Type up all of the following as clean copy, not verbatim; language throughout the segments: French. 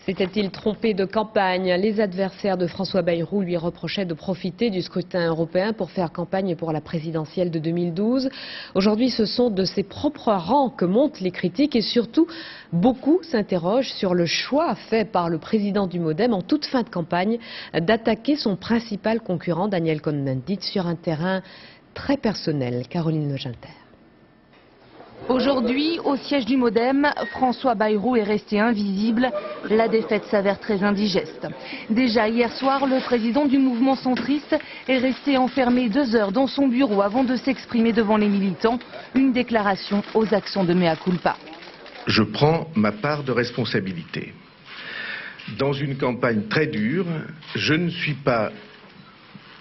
S'était-il trompé de campagne? Les adversaires de François Bayrou lui reprochaient de profiter du scrutin européen pour faire campagne pour la présidentielle de 2012. Aujourd'hui, ce sont de ses propres rangs que montent les critiques et surtout, beaucoup s'interrogent sur le choix fait par le président du MoDem en toute fin de campagne d'attaquer son principal concurrent, Daniel Cohn-Bendit, sur un terrain très personnel. Caroline Leginter. Aujourd'hui, au siège du MoDem, François Bayrou est resté invisible. La défaite s'avère très indigeste. Déjà hier soir, le président du mouvement centriste est resté enfermé 2 heures dans son bureau avant de s'exprimer devant les militants. Une déclaration aux accents de mea culpa. Je prends ma part de responsabilité. Dans une campagne très dure, je ne suis pas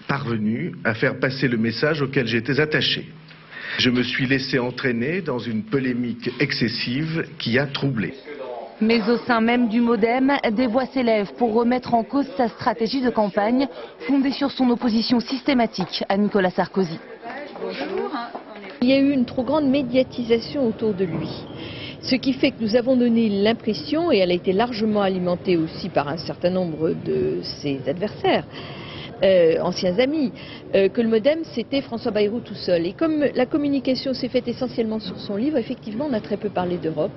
parvenu à faire passer le message auquel j'étais attaché. Je me suis laissé entraîner dans une polémique excessive qui a troublé. Mais au sein même du MoDem, des voix s'élèvent pour remettre en cause sa stratégie de campagne, fondée sur son opposition systématique à Nicolas Sarkozy. Il y a eu une trop grande médiatisation autour de lui. Ce qui fait que nous avons donné l'impression, et elle a été largement alimentée aussi par un certain nombre de ses adversaires, anciens amis, que le MoDem c'était François Bayrou tout seul. Et comme la communication s'est faite essentiellement sur son livre, effectivement on a très peu parlé d'Europe.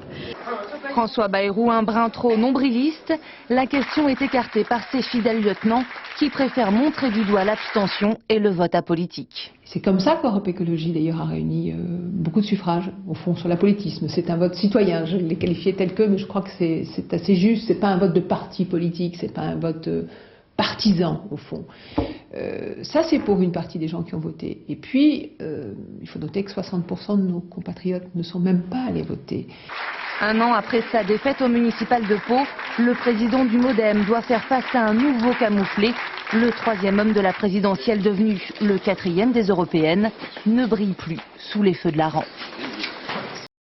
François Bayrou, un brin trop nombriliste, la question est écartée par ses fidèles lieutenants qui préfèrent montrer du doigt l'abstention et le vote apolitique. C'est comme ça qu'Europe Écologie d'ailleurs a réuni beaucoup de suffrages, au fond, sur l'apolitisme. C'est un vote citoyen, je l'ai qualifié tel que, mais je crois que c'est assez juste. C'est pas un vote de parti politique, c'est pas un vote partisan au fond. Ça c'est pour une partie des gens qui ont voté. Et puis, il faut noter que 60% de nos compatriotes ne sont même pas allés voter. Un an après sa défaite au municipal de Pau, le président du MoDem doit faire face à un nouveau camouflé. Le 3e homme de la présidentielle devenu le 4e des européennes ne brille plus sous les feux de la rampe.